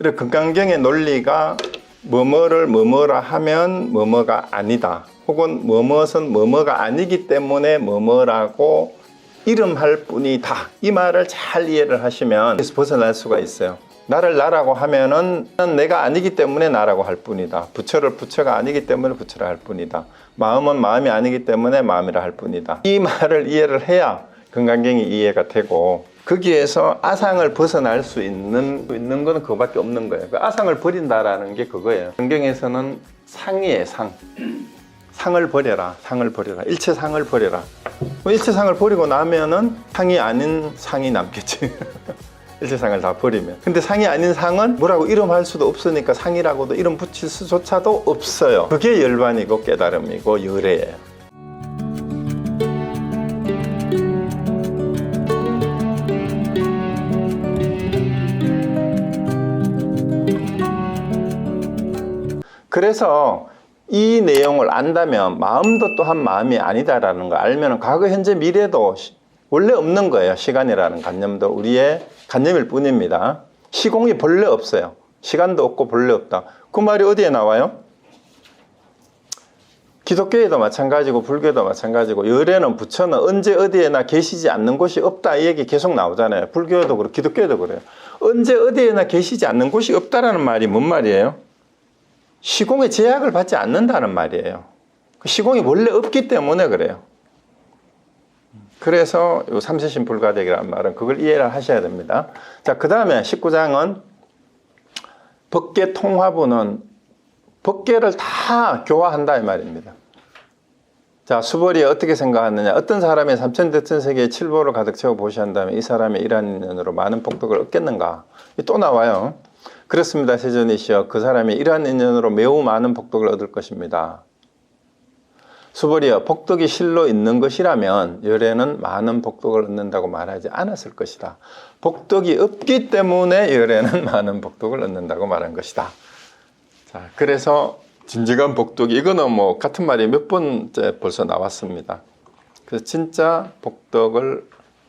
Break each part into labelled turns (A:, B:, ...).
A: 그래, 금강경의 논리가 뭐뭐를 뭐뭐라 하면 뭐뭐가 아니다, 혹은 뭐뭇은 뭐뭐가 아니기 때문에 뭐뭐라고 이름할 뿐이다, 이 말을 잘 이해를 하시면 그래서 벗어날 수가 있어요. 나를 나라고 하면은 내가 아니기 때문에 나라고 할 뿐이다, 부처를 부처가 아니기 때문에 부처라 할 뿐이다, 마음은 마음이 아니기 때문에 마음이라 할 뿐이다, 이 말을 이해를 해야 금강경이 이해가 되고, 거기에서 아상을 벗어날 수 있는 건 그거밖에 없는 거예요. 그 아상을 버린다라는 게 그거예요. 성경에서는 상이에요, 상. 상을 버려라, 상을 버려라, 일체상을 버려라. 일체상을 버리고 나면은 상이 아닌 상이 남겠지. 일체상을 다 버리면. 근데 상이 아닌 상은 뭐라고 이름할 수도 없으니까 상이라고도 이름 붙일 수조차도 없어요. 그게 열반이고 깨달음이고 열애예요. 그래서 이 내용을 안다면 마음도 또한 마음이 아니다라는 걸 알면 과거, 현재, 미래도 원래 없는 거예요. 시간이라는 관념도 우리의 관념일 뿐입니다. 시공이 본래 없어요. 시간도 없고 본래 없다. 그 말이 어디에 나와요? 기독교에도 마찬가지고 불교도 마찬가지고, 열애는 부처는 언제 어디에나 계시지 않는 곳이 없다, 이 얘기 계속 나오잖아요. 불교도 그렇고 기독교도 그래요. 언제 어디에나 계시지 않는 곳이 없다라는 말이 뭔 말이에요? 시공의 제약을 받지 않는다는 말이에요. 시공이 원래 없기 때문에 그래요. 그래서 이 삼세신 불가대기라는 말은 그걸 이해를 하셔야 됩니다. 자, 그 다음에 19장은 법계 통화부는 법계를 다 교화한다 이 말입니다. 자, 수벌이 어떻게 생각하느냐. 어떤 사람이 삼천대천세계에 칠보를 가득 채워 보시한다면 이 사람의 이러한 인연으로 많은 복덕을 얻겠는가. 또 나와요. 그렇습니다, 세존이시여. 그 사람이 이러한 인연으로 매우 많은 복덕을 얻을 것입니다. 수벌이여, 복덕이 실로 있는 것이라면 열애는 많은 복덕을 얻는다고 말하지 않았을 것이다. 복덕이 없기 때문에 열애는 많은 복덕을 얻는다고 말한 것이다. 자, 그래서 진정한 복덕이, 이거는 뭐 같은 말이 몇 번째 벌써 나왔습니다. 그래서 진짜 복덕을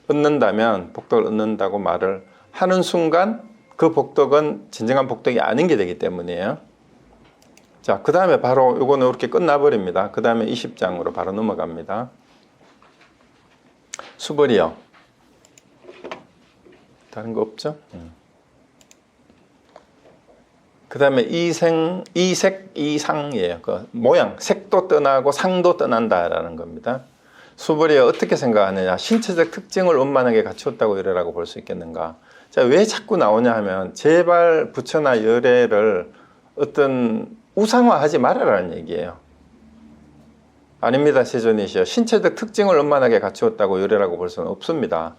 A: 얻는다면, 복덕을 얻는다고 말을 하는 순간 그 복덕은 진정한 복덕이 아닌 게 되기 때문이에요. 자, 그 다음에 바로 이거는 이렇게 끝나버립니다. 그 다음에 20장으로 바로 넘어갑니다. 수벌이요. 다른 거 없죠? 그 다음에 이색, 이상이에요. 그 모양, 색도 떠나고 상도 떠난다라는 겁니다. 수벌이요, 어떻게 생각하느냐. 신체적 특징을 원만하게 갖추었다고 이래라고 볼 수 있겠는가. 자, 왜 자꾸 나오냐 하면 제발 부처나 열애를 어떤 우상화하지 말아라는 얘기예요. 아닙니다, 세존이시여. 신체적 특징을 원만하게 갖추었다고 열애라고 볼 수는 없습니다.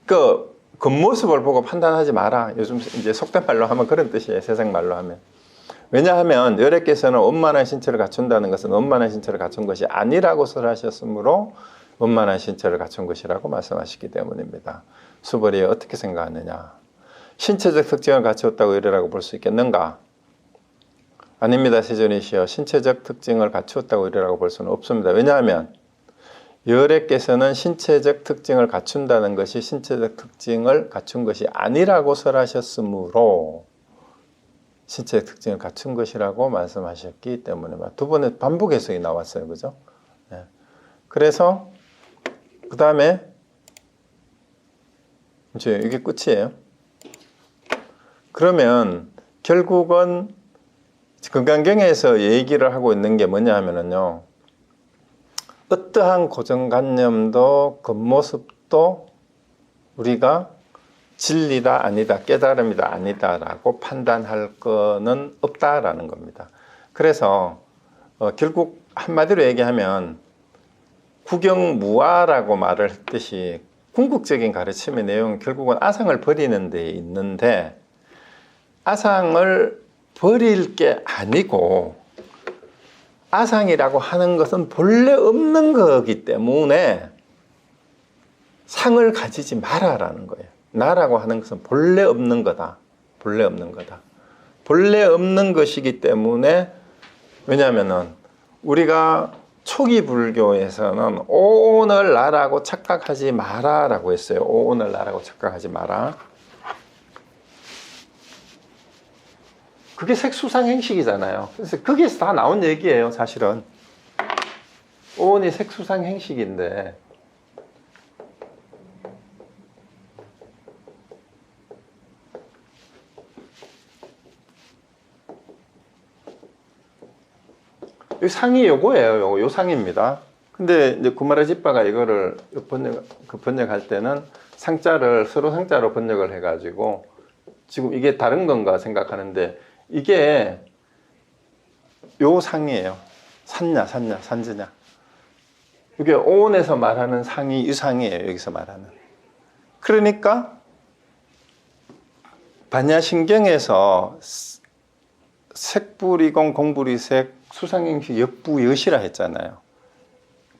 A: 그 겉모습을 보고 판단하지 마라. 요즘 이제 속된 말로 하면 그런 뜻이에요. 세상 말로 하면. 왜냐하면 열애께서는 원만한 신체를 갖춘다는 것은 원만한 신체를 갖춘 것이 아니라고 설하셨으므로 원만한 신체를 갖춘 것이라고 말씀하시기 때문입니다. 수벌이 어떻게 생각하느냐. 신체적 특징을 갖추었다고 이래라고 볼 수 있겠는가? 아닙니다, 세존이시여. 신체적 특징을 갖추었다고 이래라고 볼 수는 없습니다. 왜냐하면 열애께서는 신체적 특징을 갖춘다는 것이 신체적 특징을 갖춘 것이 아니라고 설하셨으므로 신체적 특징을 갖춘 것이라고 말씀하셨기 때문에 두 번의 반복 해석이 나왔어요. 그죠? 네. 그래서 그 다음에 이제 이게 끝이에요. 그러면 결국은 금강경에서 얘기를 하고 있는 게 뭐냐 하면은요, 어떠한 고정관념도 겉모습도 우리가 진리다 아니다, 깨달음이다 아니다 라고 판단할 거는 없다라는 겁니다. 그래서 결국 한마디로 얘기하면 구경무아라고 말을 했듯이 궁극적인 가르침의 내용은 결국은 아상을 버리는 데 있는데, 아상을 버릴 게 아니고 아상이라고 하는 것은 본래 없는 거기 때문에 상을 가지지 마라라는 거예요. 나라고 하는 것은 본래 없는 거다. 본래 없는 거다. 본래 없는 것이기 때문에, 왜냐하면은 우리가 초기 불교에서는 오늘 나라고 착각하지 마라 라고 했어요. 오늘 나라고 착각하지 마라. 그게 색수상행식이잖아요. 그래서 거기에서 다 나온 얘기예요, 사실은. 오온이 색수상행식인데, 이 상이 요거예요. 요 상입니다. 근데 이제 구마라집바가 이거를 번역할 때는 상자를 서로 상자로 번역을 해가지고 지금 이게 다른 건가 생각하는데 이게 요 상이에요. 산냐, 산지냐. 이게 오온에서 말하는 상이 이 상이에요. 여기서 말하는. 그러니까 반야신경에서 색불이공 공불이색 수상행식 역부여시라 했잖아요.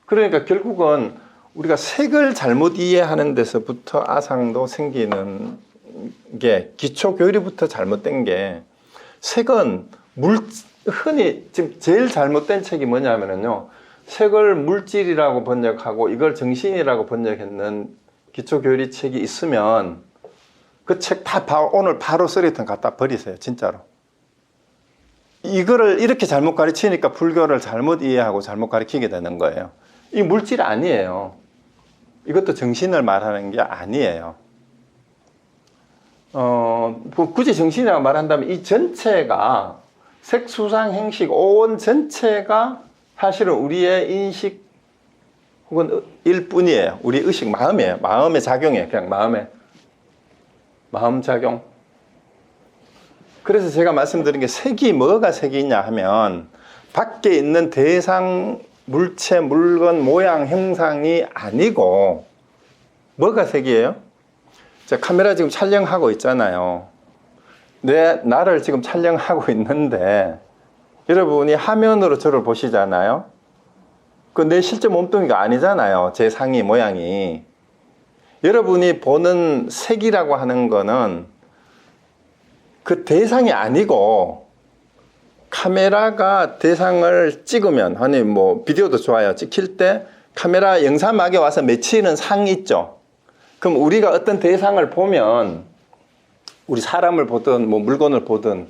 A: 그러니까 결국은 우리가 색을 잘못 이해하는 데서부터 아상도 생기는 게 기초교리부터 잘못된 게 색은 흔히 지금 제일 잘못된 책이 뭐냐면요. 색을 물질이라고 번역하고 이걸 정신이라고 번역했는 기초교리 책이 있으면 그 책 다 오늘 바로 쓰레기통 갖다 버리세요. 진짜로. 이거를 이렇게 잘못 가르치니까 불교를 잘못 이해하고 잘못 가르치게 되는 거예요. 이 물질 아니에요. 이것도 정신을 말하는 게 아니에요. 굳이 정신이라고 말한다면 이 전체가 색수상행식 오온 전체가 사실은 우리의 인식 혹은 일뿐이에요. 우리 의식 마음이에요. 마음의 작용이에요. 그냥 마음 작용. 그래서 제가 말씀드린 게 색이 뭐가 색이 있냐 하면 밖에 있는 대상, 물체, 물건, 모양, 형상이 아니고 뭐가 색이에요? 자, 카메라 지금 촬영하고 있잖아요. 나를 지금 촬영하고 있는데 여러분이 화면으로 저를 보시잖아요. 그 내 실제 몸뚱이가 아니잖아요. 제 상이 모양이. 여러분이 보는 색이라고 하는 거는 그 대상이 아니고 카메라가 대상을 찍으면 아니 뭐 비디오도 좋아요. 찍힐 때 카메라 영상막에 와서 맺히는 상이 있죠. 그럼 우리가 어떤 대상을 보면 우리 사람을 보든 뭐 물건을 보든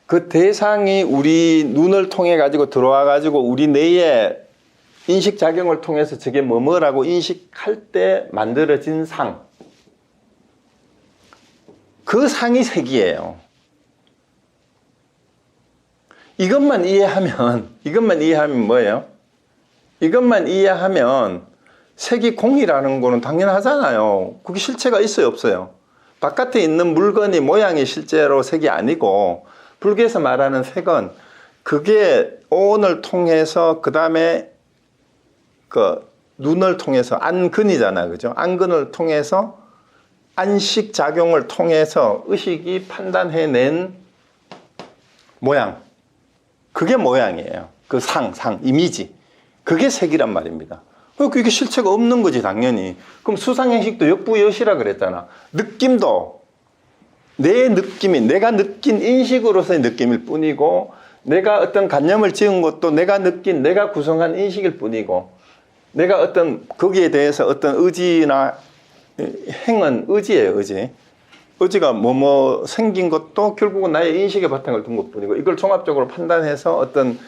A: 그 대상이 우리 눈을 통해 가지고 들어와 가지고 우리 뇌의 인식작용을 통해서 저게 뭐뭐라고 인식할 때 만들어진 상. 그 상이 색이에요. 이것만 이해하면 뭐예요? 이것만 이해하면 색이 공이라는 거는 당연하잖아요. 그게 실체가 있어요, 없어요? 바깥에 있는 물건이 모양이 실제로 색이 아니고 불교에서 말하는 색은 그게 오온을 통해서 그 다음에 그 눈을 통해서 안근이잖아, 그죠? 안근을 통해서 안식 작용을 통해서 의식이 판단해낸 모양. 그게 모양이에요. 그 이미지. 그게 색이란 말입니다. 이게 실체가 없는 거지, 당연히. 그럼 수상행식도 역부여시라 그랬잖아. 느낌도 내 느낌이, 내가 느낀 인식으로서의 느낌일 뿐이고, 내가 어떤 관념을 지은 것도 내가 느낀, 내가 구성한 인식일 뿐이고, 내가 어떤, 거기에 대해서 어떤 의지나 행은 의지예요, 의지. 의지가 뭐뭐 생긴 것도 결국은 나의 인식의 바탕을 둔 것 뿐이고, 이걸 종합적으로 판단해서 어떤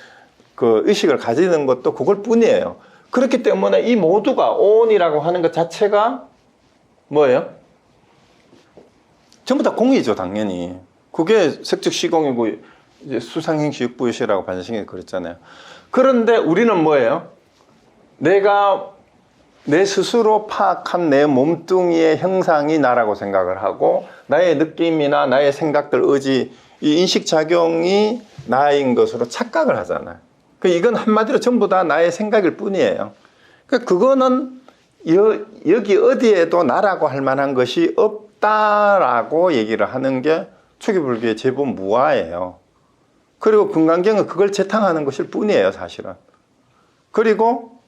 A: 그 의식을 가지는 것도 그걸 뿐이에요. 그렇기 때문에 이 모두가 오온이라고 하는 것 자체가 뭐예요? 전부 다 공이죠, 당연히. 그게 색즉 시공이고, 이제 수상행식 역부여시라고 반야신경이 그랬잖아요. 그런데 우리는 뭐예요? 내가 내 스스로 파악한 내 몸뚱이의 형상이 나라고 생각을 하고 나의 느낌이나 나의 생각들, 의지, 이 인식작용이 나인 것으로 착각을 하잖아요. 이건 한마디로 전부 다 나의 생각일 뿐이에요. 그거는 여기 어디에도 나라고 할 만한 것이 없다라고 얘기를 하는 게 초기불교의 제법 무아예요. 그리고 금강경은 그걸 재탕하는 것일 뿐이에요, 사실은. 그리고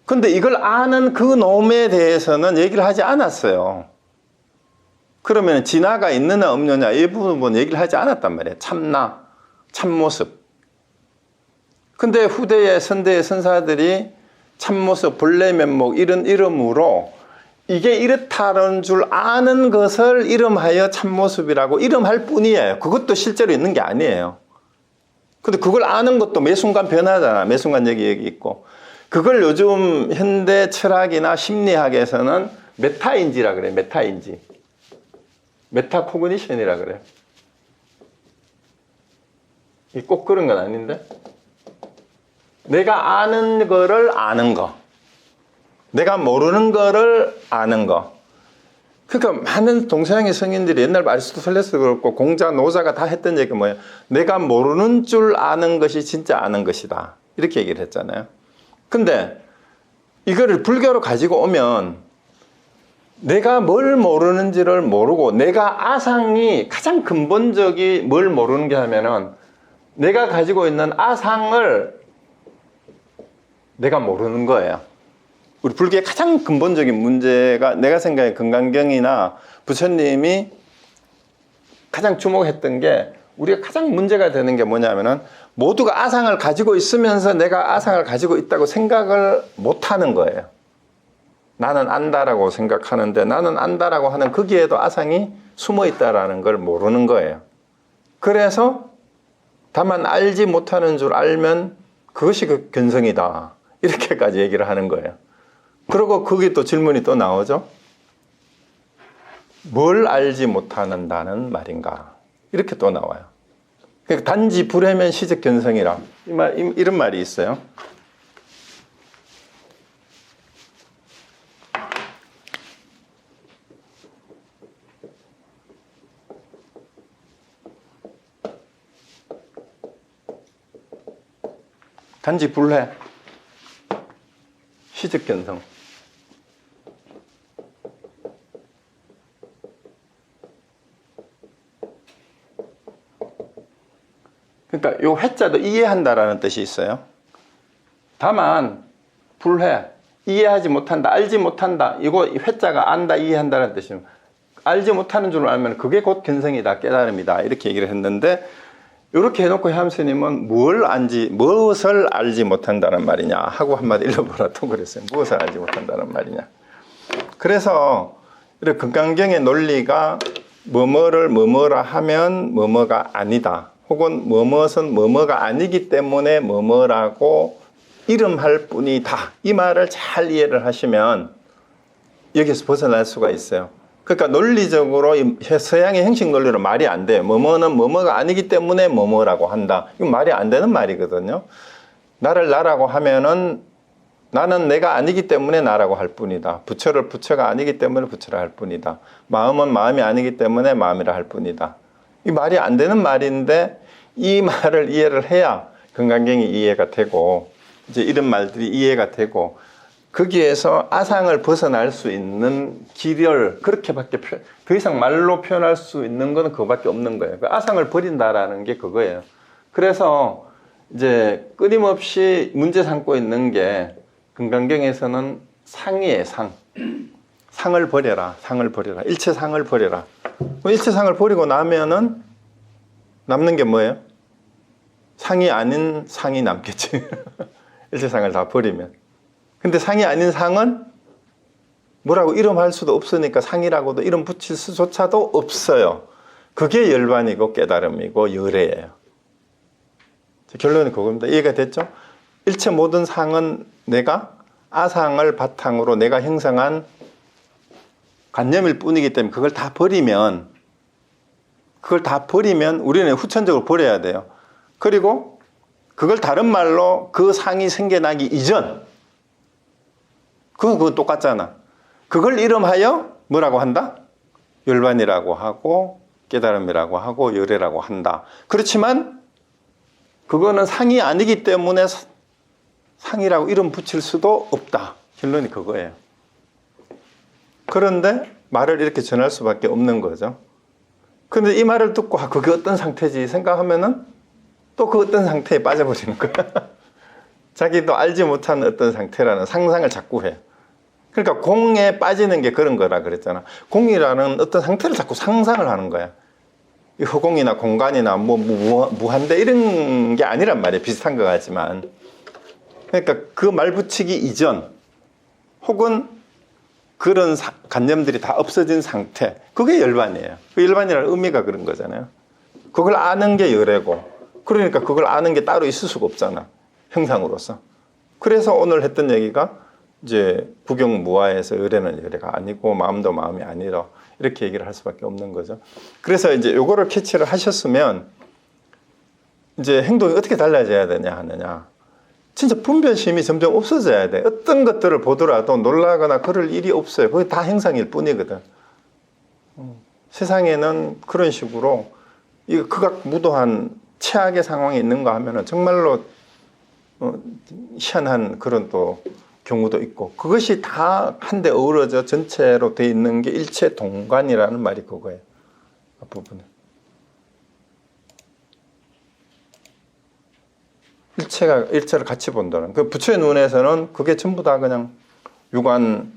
A: 근데 이걸 아는 그 놈에 대해서는 얘기를 하지 않았어요. 그러면 진화가 있느냐 없느냐 이 부분 얘기를 하지 않았단 말이에요. 참나, 참모습. 근데 후대의 선대의 선사들이 참모습, 본래면목 이런 이름으로 이게 이렇다는 줄 아는 것을 이름하여 참모습이라고 이름할 뿐이에요. 그것도 실제로 있는 게 아니에요. 근데 그걸 아는 것도 매 순간 변하잖아. 매 순간 여기 있고. 그걸 요즘 현대 철학이나 심리학에서는 메타인지라 그래. 메타인지. 메타코그니션이라 그래. 꼭 그런 건 아닌데. 내가 아는 거를 아는 거. 내가 모르는 거를 아는 거. 그러니까 많은 동서양의 성인들이 옛날 아리스토텔레스도 그렇고 공자, 노자가 다 했던 얘기가 뭐예요? 내가 모르는 줄 아는 것이 진짜 아는 것이다. 이렇게 얘기를 했잖아요. 근데 이거를 불교로 가지고 오면 내가 뭘 모르는지를 모르고 내가 아상이 가장 근본적이 뭘 모르는 게 하면은 내가 가지고 있는 아상을 내가 모르는 거예요. 우리 불교의 가장 근본적인 문제가 내가 생각해 금강경이나 부처님이 가장 주목했던 게 우리가 가장 문제가 되는 게 뭐냐면은 모두가 아상을 가지고 있으면서 내가 아상을 가지고 있다고 생각을 못 하는 거예요. 나는 안다라고 생각하는데 나는 안다라고 하는 거기에도 아상이 숨어 있다라는 걸 모르는 거예요. 그래서 다만 알지 못하는 줄 알면 그것이 그 견성이다. 이렇게까지 얘기를 하는 거예요. 그리고 거기 또 질문이 또 나오죠. 뭘 알지 못하는다는 말인가? 이렇게 또 나와요. 그러니까 단지 불해면 시적 견성이라 이런 말이 있어요. 단지 불해 시적 견성. 그러니까 요 회자도 이해한다라는 뜻이 있어요. 다만 불해, 이해하지 못한다, 알지 못한다. 이거 회자가 안다, 이해한다는 뜻이에요. 알지 못하는 줄 알면 그게 곧 견성이다, 깨달음이다 이렇게 얘기를 했는데 이렇게 해놓고 함스님은 무엇을 알지 못한다는 말이냐 하고 한마디 읽어보라 또 그랬어요. 무엇을 알지 못한다는 말이냐. 그래서 이렇게 금강경의 논리가 뭐뭐를 뭐뭐라 하면 뭐뭐가 아니다. 혹은 뭐뭇은 뭐뭐가 아니기 때문에 뭐뭐라고 이름할 뿐이다. 이 말을 잘 이해를 하시면 여기서 벗어날 수가 있어요. 그러니까 논리적으로 서양의 형식 논리로 말이 안 돼요. 뭐뭐는 뭐뭐가 아니기 때문에 뭐뭐라고 한다. 이건 말이 안 되는 말이거든요. 나를 나라고 하면은 나는 내가 아니기 때문에 나라고 할 뿐이다. 부처를 부처가 아니기 때문에 부처라 할 뿐이다. 마음은 마음이 아니기 때문에 마음이라 할 뿐이다. 이 말이 안 되는 말인데 이 말을 이해를 해야 금강경이 이해가 되고 이제 이런 말들이 이해가 되고 거기에서 아상을 벗어날 수 있는 길을 그렇게밖에 더 이상 말로 표현할 수 있는 건 그거밖에 없는 거예요. 아상을 버린다라는 게 그거예요. 그래서 이제 끊임없이 문제 삼고 있는 게 금강경에서는 상이에요. 상을 버려라. 상을 버려라. 일체상을 버려라. 일체상을 버리고 나면은 남는 게 뭐예요? 상이 아닌 상이 남겠지. 일체상을 다 버리면. 근데 상이 아닌 상은 뭐라고 이름할 수도 없으니까 상이라고도 이름 붙일 수조차도 없어요. 그게 열반이고 깨달음이고 열애예요. 결론이 그겁니다. 이해가 됐죠? 일체 모든 상은 내가 아상을 바탕으로 내가 형성한 관념일 뿐이기 때문에 그걸 다 버리면 우리는 후천적으로 버려야 돼요. 그리고 그걸 다른 말로 그 상이 생겨나기 이전 그건 똑같잖아. 그걸 이름하여 뭐라고 한다? 열반이라고 하고 깨달음이라고 하고 열애라고 한다. 그렇지만 그거는 상이 아니기 때문에 상이라고 이름 붙일 수도 없다. 결론이 그거예요. 그런데 말을 이렇게 전할 수밖에 없는 거죠. 그런데 이 말을 듣고 그게 어떤 상태지 생각하면은 또 그 어떤 상태에 빠져버리는 거야. 자기도 알지 못하는 어떤 상태라는 상상을 자꾸 해. 그러니까 공에 빠지는 게 그런 거라 그랬잖아. 공이라는 어떤 상태를 자꾸 상상을 하는 거야. 이 허공이나 공간이나 무한대 이런 게 아니란 말이에요. 비슷한 것 같지만. 그러니까 그 말 붙이기 이전 혹은 그런 관념들이 다 없어진 상태. 그게 열반이에요. 그 열반이라는 의미가 그런 거잖아요. 그걸 아는 게 열애고, 그러니까 그걸 아는 게 따로 있을 수가 없잖아. 형상으로서. 그래서 오늘 했던 얘기가 이제 부경무화에서 열애는 열애가 아니고 마음도 마음이 아니라 이렇게 얘기를 할 수밖에 없는 거죠. 그래서 이제 요거를 캐치를 하셨으면 이제 행동이 어떻게 달라져야 되냐 하느냐. 진짜 분별심이 점점 없어져야 돼. 어떤 것들을 보더라도 놀라거나 그럴 일이 없어요. 그게 다 행상일 뿐이거든. 세상에는 그런 식으로 이거 극악무도한 최악의 상황에 있는가 하면은 정말로 희한한 그런 또 경우도 있고, 그것이 다 한데 어우러져 전체로 돼 있는 게 일체 동관이라는 말이 그거예요. 앞부분에. 일체를 같이 본다는. 그 부처의 눈에서는 그게 전부 다 그냥 유관,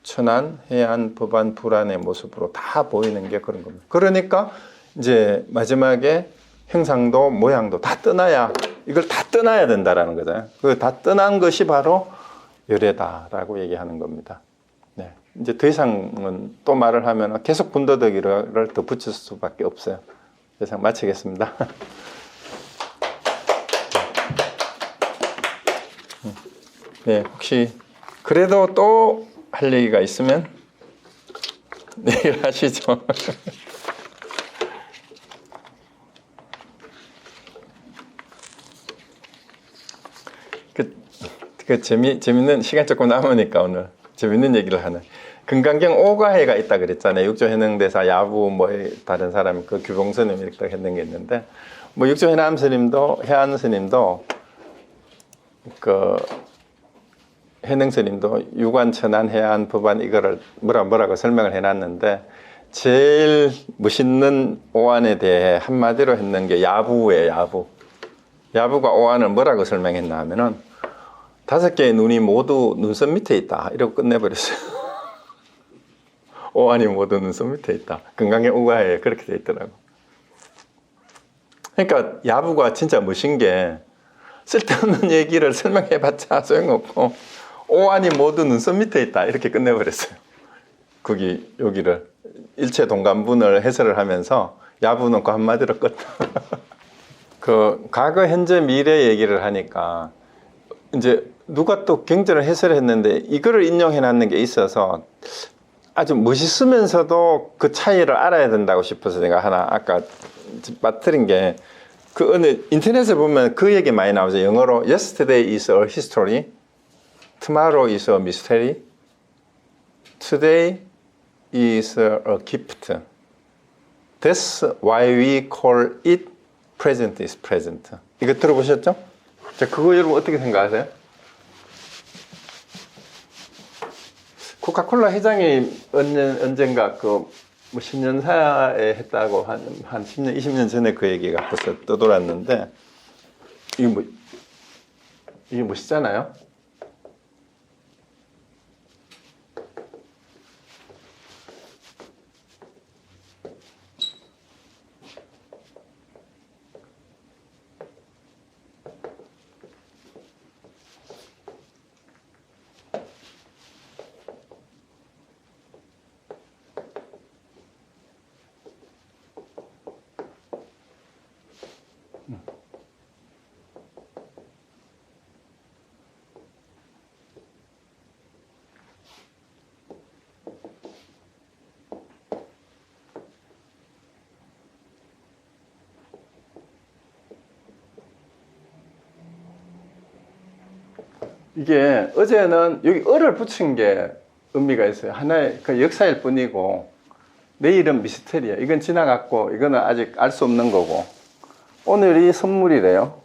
A: 천안, 해안, 법안, 불안의 모습으로 다 보이는 게 그런 겁니다. 그러니까 이제 마지막에 형상도 모양도 다 떠나야, 이걸 다 떠나야 된다라는 거잖아요. 그 다 떠난 것이 바로 열애다라고 얘기하는 겁니다. 네. 이제 더 이상은 또 말을 하면 계속 분더더기를 더 붙일 수밖에 없어요. 그래서 마치겠습니다. 네, 혹시 그래도 또 할 얘기가 있으면 내일 하시죠. 재밌는 시간 조금 남으니까 오늘 재밌는 얘기를 하는. 금강경 오가해가 있다 그랬잖아요. 육조해능대사 야부 뭐 다른 사람 그 규봉스님 이렇게 했는 게 있는데, 뭐 육조해남 스님도 해안 스님도 그 해능 스님도 유관 천안 해안 법안 이거를 뭐라고 설명을 해놨는데, 제일 멋있는 오안에 대해 한마디로 했는 게 야부예요. 야부. 야부가 오안을 뭐라고 설명했나 하면은 5개의 눈이 모두 눈썹 밑에 있다 이러고 끝내버렸어요. 오안이 모두 눈썹 밑에 있다. 금강경 오가에 그렇게 돼 있더라고. 그러니까 야부가 진짜 멋진 게 쓸데없는 얘기를 설명해봤자 소용없고, 오안이 모두 눈썹 밑에 있다 이렇게 끝내버렸어요. 여기를 일체 동관분을 해설을 하면서 야부 놓고 한마디로 끝. 그 과거, 현재, 미래 얘기를 하니까 이제 누가 또 경전을 해설했는데 이거를 인용해 놨는 게 있어서 아주 멋있으면서도 그 차이를 알아야 된다고 싶어서 내가 하나 아까 빠뜨린 게, 그 어느 인터넷에 보면 그 얘기 많이 나오죠. 영어로 Yesterday is a history, Tomorrow is a mystery, Today is a gift. That's why we call it present is present. 이거 들어보셨죠? 자, 그거 여러분 어떻게 생각하세요? 코카콜라 회장이 언젠가 뭐 10년 사이에 했다고 한 10년, 20년 전에 그 얘기가 벌써 떠돌았는데, 이게 멋있잖아요? 이게 어제는 여기 을을 붙인 게 의미가 있어요. 하나의 그 역사일 뿐이고, 내일은 미스테리야. 이건 지나갔고 이거는 아직 알 수 없는 거고, 오늘이 선물이래요.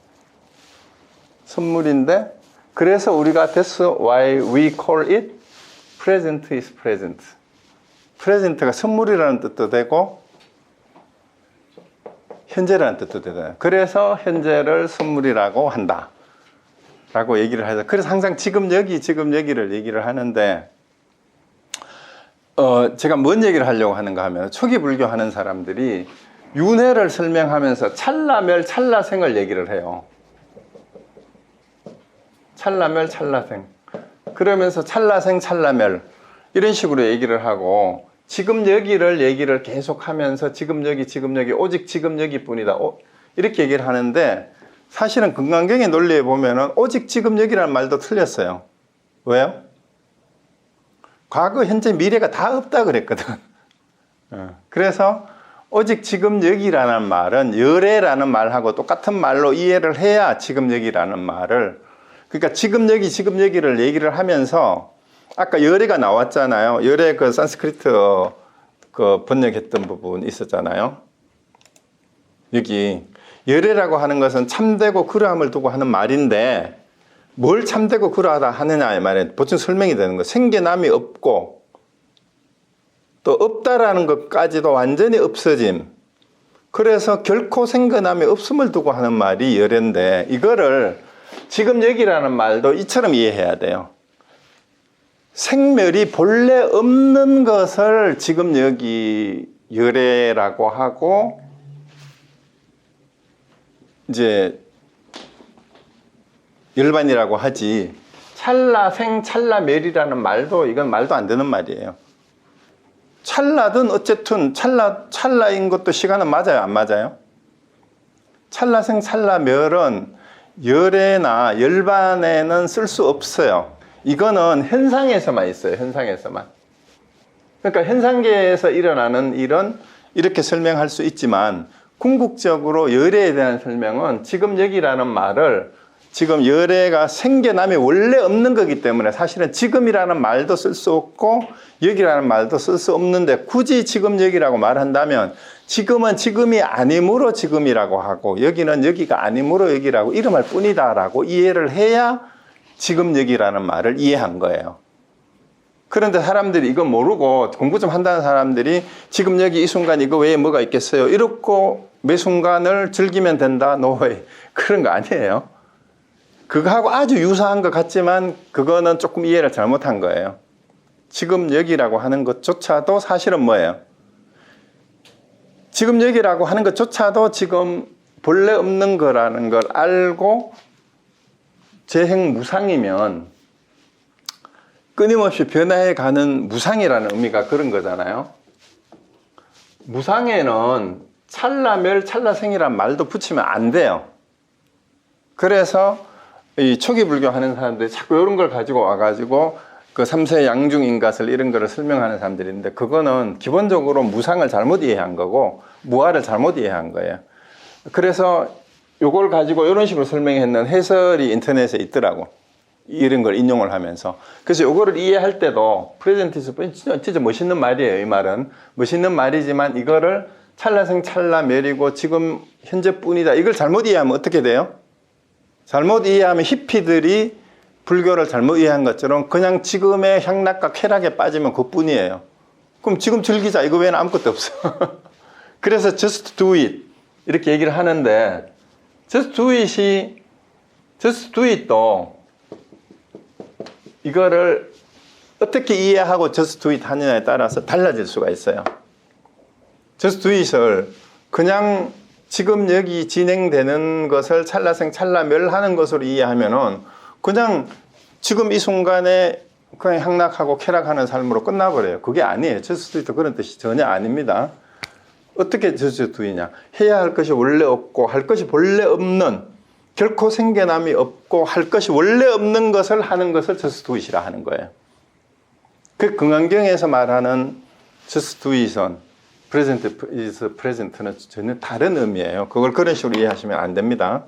A: 선물인데, 그래서 우리가 That's why we call it present is present. present가 선물이라는 뜻도 되고 현재라는 뜻도 되잖아요. 그래서 현재를 선물이라고 한다 라고 얘기를 하죠. 그래서 항상 지금 여기를 얘기를 하는데, 제가 뭔 얘기를 하려고 하는가 하면, 초기 불교 하는 사람들이 윤회를 설명하면서 찰나멸 찰나생을 얘기를 해요. 찰나멸 찰나생. 그러면서 찰나생 찰나멸, 이런 식으로 얘기를 하고 지금 여기를 얘기를 계속하면서 지금 여기 오직 지금 여기뿐이다 이렇게 얘기를 하는데 사실은 금강경의 논리에 보면은 오직 지금 여기라는 말도 틀렸어요. 왜요? 과거, 현재, 미래가 다 없다 그랬거든. 그래서 오직 지금 여기라는 말은 열애라는 말하고 똑같은 말로 이해를 해야 지금 여기라는 말을, 그러니까 지금 여기를 얘기를 하면서 아까 열애가 나왔잖아요. 열애 그 산스크리트 그 번역했던 부분 있었잖아요. 여기 열애라고 하는 것은 참되고 그러함을 두고 하는 말인데 뭘 참되고 그러하다 하느냐의 말에 보충 설명이 되는 거예요. 생겨남이 없고 또 없다라는 것까지도 완전히 없어짐. 그래서 결코 생겨남이 없음을 두고 하는 말이 열애인데 이거를 지금 여기라는 말도 이처럼 이해해야 돼요. 생멸이 본래 없는 것을 지금 여기 열애라고 하고 이제 열반이라고 하지, 찰나생 찰나멸이라는 말도 이건 말도 안 되는 말이에요. 찰나든 어쨌든 찰나인 것도 시간은 맞아요, 안 맞아요? 찰나생 찰나멸은 열애나 열반에는 쓸 수 없어요. 이거는 현상에서만 있어요. 현상에서만. 그러니까 현상계에서 일어나는 일은 이렇게 설명할 수 있지만 궁극적으로 열애에 대한 설명은 지금 여기라는 말을 지금 열애가 생겨남이 원래 없는 거기 때문에 사실은 지금이라는 말도 쓸 수 없고 여기라는 말도 쓸 수 없는데 굳이 지금 여기라고 말한다면 지금은 지금이 아니므로 지금이라고 하고 여기는 여기가 아니므로 여기라고 이름할 뿐이다 라고 이해를 해야 지금 여기라는 말을 이해한 거예요. 그런데 사람들이 이거 모르고 공부 좀 한다는 사람들이 지금 여기 이 순간 이거 외에 뭐가 있겠어요? 이렇고 매 순간을 즐기면 된다? 노웨이. 그런 거 아니에요. 그거하고 아주 유사한 것 같지만 그거는 조금 이해를 잘못한 거예요. 지금 여기라고 하는 것조차도 사실은 뭐예요? 지금 여기라고 하는 것조차도 지금 본래 없는 거라는 걸 알고 재행무상이면 끊임없이 변화해가는 무상이라는 의미가 그런 거잖아요. 무상에는 찰나멸, 찰나생이란 말도 붙이면 안 돼요. 그래서 이 초기 불교 하는 사람들이 자꾸 이런 걸 가지고 와가지고 그 삼세 양중 인가설 이런 거를 설명하는 사람들인데 그거는 기본적으로 무상을 잘못 이해한 거고 무아를 잘못 이해한 거예요. 그래서 요걸 가지고 이런 식으로 설명했는 해설이 인터넷에 있더라고. 이런 걸 인용을 하면서. 그래서 요거를 이해할 때도 프레젠티스 진짜 멋있는 말이에요. 이 말은 멋있는 말이지만 이거를 찰나생 찰나멸이고 지금 현재뿐이다 이걸 잘못 이해하면 어떻게 돼요? 잘못 이해하면 히피들이 불교를 잘못 이해한 것처럼 그냥 지금의 향락과 쾌락에 빠지면 그뿐이에요. 그럼 지금 즐기자 이거 외에는 아무것도 없어. 그래서 just do it 이렇게 얘기를 하는데 just do it도 이거를 어떻게 이해하고 just do it 하느냐에 따라서 달라질 수가 있어요. just do it을 그냥 지금 여기 진행되는 것을 찰나생 찰나멸하는 것으로 이해하면은 그냥 지금 이 순간에 그냥 향락하고 쾌락하는 삶으로 끝나버려요. 그게 아니에요. just do it 그런 뜻이 전혀 아닙니다. 어떻게 just do it냐? 해야 할 것이 원래 없고 할 것이 본래 없는 결코 생겨남이 없고 할 것이 원래 없는 것을 하는 것을 just do it이라 하는 거예요. 그 금강경에서 말하는 just do it은 present is present는 전혀 다른 의미예요. 그걸 그런 식으로 이해하시면 안 됩니다.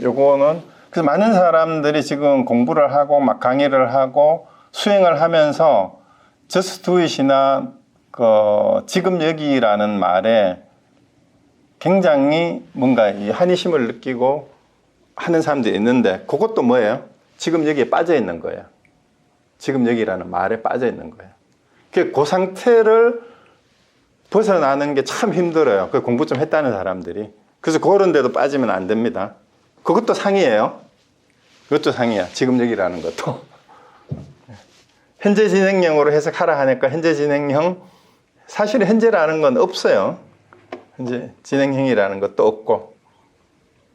A: 요거는 그래서 많은 사람들이 지금 공부를 하고 막 강의를 하고 수행을 하면서 just do it이나 그 지금 여기라는 말에 굉장히 뭔가 이 한의심을 느끼고 하는 사람들이 있는데 그것도 뭐예요? 지금 여기에 빠져 있는 거예요. 지금 여기라는 말에 빠져 있는 거예요. 그 상태를 벗어나는 게 참 힘들어요. 그 공부 좀 했다는 사람들이. 그래서 그런 데도 빠지면 안 됩니다. 그것도 상이에요. 그것도 상이야. 지금 여기라는 것도. 현재 진행형으로 해석하라 하니까 현재 진행형, 사실 현재라는 건 없어요. 현재 진행형이라는 것도 없고.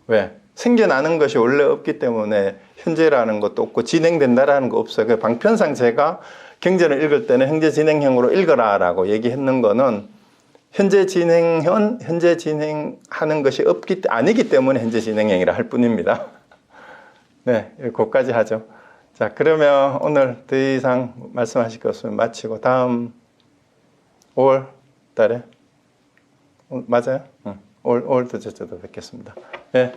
A: 왜? 생겨나는 것이 원래 없기 때문에 현재라는 것도 없고 진행된다라는 거 없어요. 방편상 제가 경전을 읽을 때는 현재 진행형으로 읽어라라고 얘기했는 거는 현재 진행형, 현재 진행하는 것이 아니기 때문에 현재 진행형이라 할 뿐입니다. 네, 거기까지 하죠. 자, 그러면 오늘 더 이상 말씀하실 것 없으면 마치고 다음 5월 달에 맞아요? 5월 둘째 주도 뵙겠습니다. 네,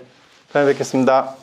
A: 다음에 뵙겠습니다.